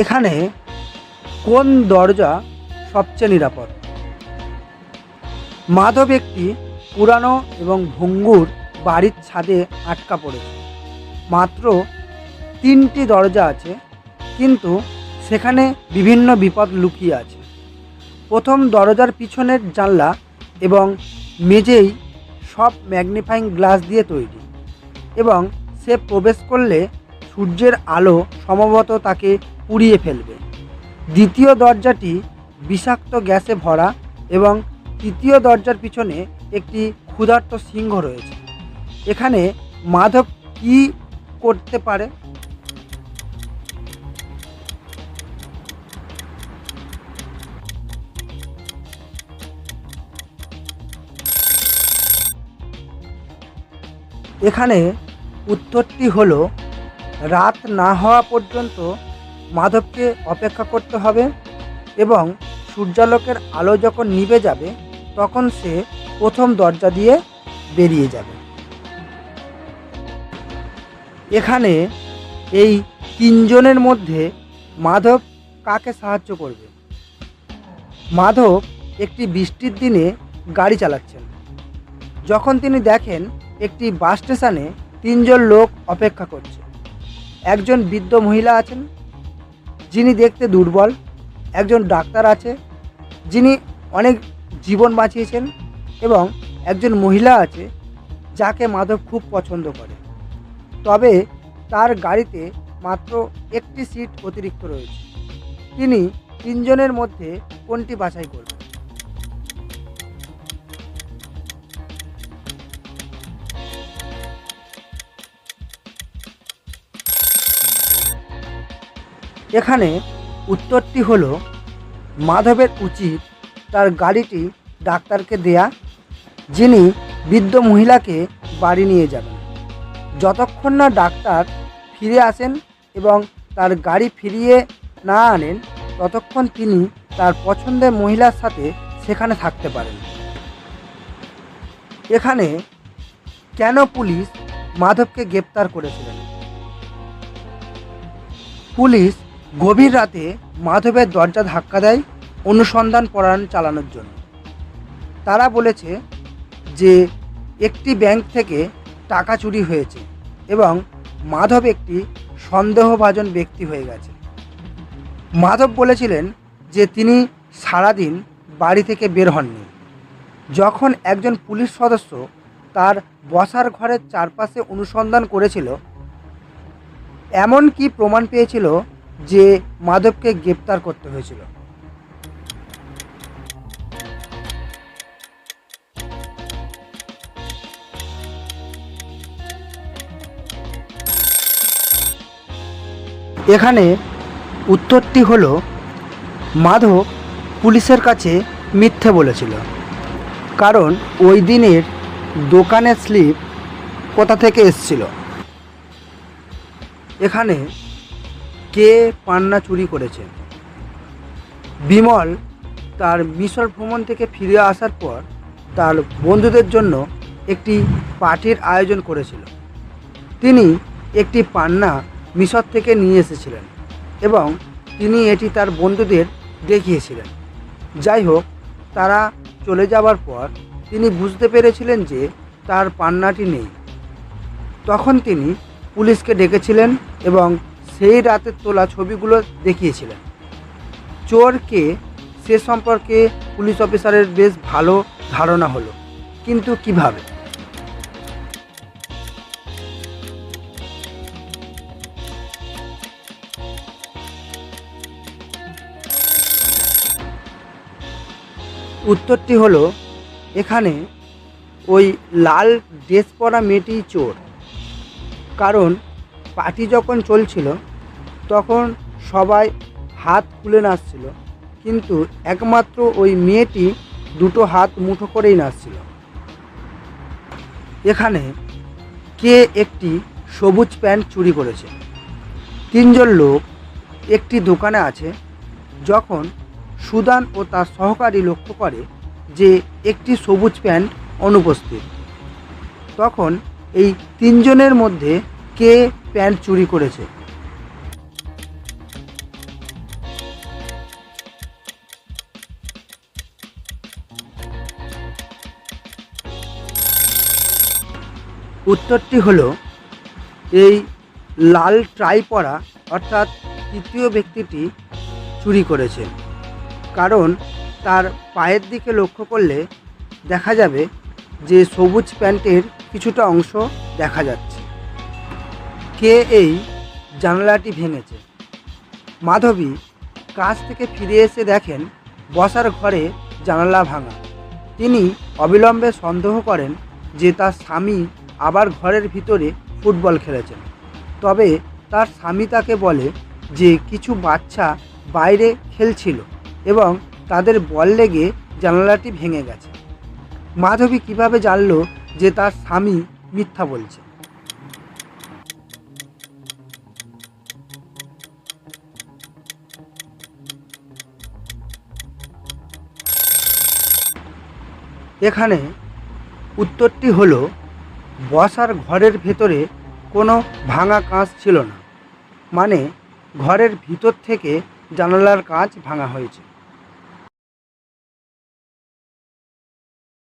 এখানে কোন দরজা সবচেয়ে নিরাপদ? মাধব একটি পুরানো এবং ভঙ্গুর বাড়ির ছাদে আটকা পড়েছে। মাত্র 3টি দরজা আছে, কিন্তু সেখানে বিভিন্ন বিপদ লুকিয়ে আছে। প্রথম দরজার পিছনের জানলা এবং মেঝেই সব ম্যাগনিফাইং গ্লাস দিয়ে তৈরি, এবং সে প্রবেশ করলে সূর্যের আলো সম্ভবত তাকে পুড়িয়ে ফেলবে। দ্বিতীয় দরজাটি বিষাক্ত গ্যাসে ভরা এবং তৃতীয় দরজার পিছনে একটি ক্ষুধার্ত সিংহ রয়েছে। এখানে মাধব কি করতে পারে? এখানে উত্তরটি হলো, রাত না হওয়া পর্যন্ত মাধবকে অপেক্ষা করতে হবে, এবং সূর্যালোকের আলো যখন নিভে যাবে তখন সে প্রথম দরজা দিয়ে বেরিয়ে যাবে। এখানে এই 3 জনের মধ্যে মাধব কাকে সাহায্য করবে? মাধব একটি বৃষ্টির দিনে গাড়ি চালাচ্ছেন, যখন তিনি দেখেন একটি বাস স্টেশনে 3 জন লোক অপেক্ষা করছে। একজন বৃদ্ধ মহিলা আছেন, যিনি দেখতে দুর্বল। একজন ডাক্তার আছে, যিনি অনেক জীবন বাঁচিয়েছেন, এবং একজন মহিলা আছে যাকে মাধব খুব পছন্দ করে। তবে তার গাড়িতে মাত্র একটি সিট অতিরিক্ত রয়েছে। তিনি 3 জনের মধ্যে কোনটি বাছাই করবেন? এখানে উত্তরটি হলো, মাধবের উচিত তার গাড়িটি ডাক্তারকে দেয়া, যিনি বৃদ্ধ মহিলাকে বাড়ি নিয়ে যাবেন। যতক্ষণ না ডাক্তার ফিরে আসেন এবং তার গাড়ি ফিরিয়ে না আনেন, ততক্ষণ তিনি তার পছন্দের মহিলার সাথে সেখানে থাকতে পারেন। এখানে কেন পুলিশ মাধবকে গ্রেপ্তার করেছিলেন? পুলিশ গভীর রাতে মাধবের দরজা ধাক্কা দেয় অনুসন্ধান পরায়ণ চালানোর জন্য। তারা বলেছে যে একটি ব্যাংক থেকে টাকা চুরি হয়েছে এবং মাধব একটি সন্দেহভাজন ব্যক্তি হয়ে গেছে। মাধব বলেছিলেন যে তিনি সারাদিন বাড়ি থেকে বের হননি। যখন একজন পুলিশ সদস্য তার বসার ঘরের চারপাশে অনুসন্ধান করেছিল, এমন কি প্রমাণ পেয়েছিল যে মাধবকে গ্রেপ্তার করতে হয়েছিল? এখানে উত্তরটি হলো, মাধব পুলিশের কাছে মিথ্যে বলেছিল, কারণ ওই দিনের দোকানের স্লিপ কোথা থেকে এসেছিল। এখানে কে পান্না চুরি করেছে? বিমল তার মিশর ভ্রমণ থেকে ফিরে আসার পর তার বন্ধুদের জন্য একটি পার্টির আয়োজন করেছিল। তিনি একটি পান্না মিশর থেকে নিয়ে এসেছিলেন এবং তিনি এটি তার বন্ধুদের দেখিয়েছিলেন। যাই হোক, তারা চলে যাওয়ার পর তিনি বুঝতে পেরেছিলেন যে তার পান্নাটি নেই। তখন তিনি পুলিশকে ডেকেছিলেন এবং সেই রাতের তোলা ছবিগুলো দেখিয়েছিলেন। চোর কে সে সম্পর্কে পুলিশ অফিসারের বেশ ভালো ধারণা হলো, কিন্তু কিভাবে? উত্তরটি হলো, এখানে ওই লাল ড্রেস পরা মেয়েটিই চোর। কারণ পার্টি যখন চলছিল তখন সবাই হাত খুলে নাচছিল, কিন্তু একমাত্র ওই মেয়েটি দুটো হাত মুঠো করেই নাচছিল। এখানে কে একটি সবুজ প্যান্ট চুরি করেছে? 3 জন লোক একটি দোকানে আছে। যখন সুদান ও তার সহকারী লক্ষ্য করে যে একটি সবুজ প্যান্ট অনুপস্থিত, তখন এই 3 জনের মধ্যে কে প্যান্ট চুরি করেছে? উত্তরটি হলো এই লাল ট্রাই পরা অর্থাৎ তৃতীয় ব্যক্তিটি চুরি করেছে। কারণ তার পায়ের দিকে লক্ষ্য করলে দেখা যাবে যে সবুজ প্যান্টের কিছুটা অংশ দেখা যাচ্ছে। কে এই জানালাটি ভেঙেছে? মাধবী কাজ থেকে ফিরে এসে দেখেন বসার ঘরে জানালা ভাঙা। তিনি অবিলম্বে সন্দেহ করেন যে তার স্বামী আবার ঘরের ভিতরে ফুটবল খেলেছেন। তবে তার স্বামী তাকে বলে যে কিছু বাচ্চা বাইরে খেলছিল এবং তাদের বল লেগে জানালাটি ভেঙে গেছে। মাধবী কিভাবে জানল যে তার স্বামী মিথ্যা বলছে? এখানে উত্তরটি হলো বসার ঘরের ভেতরে কোনো ভাঙা কাঁচ ছিল না, মানে ঘরের ভিতর থেকে জানালার কাঁচ ভাঙা হয়েছে।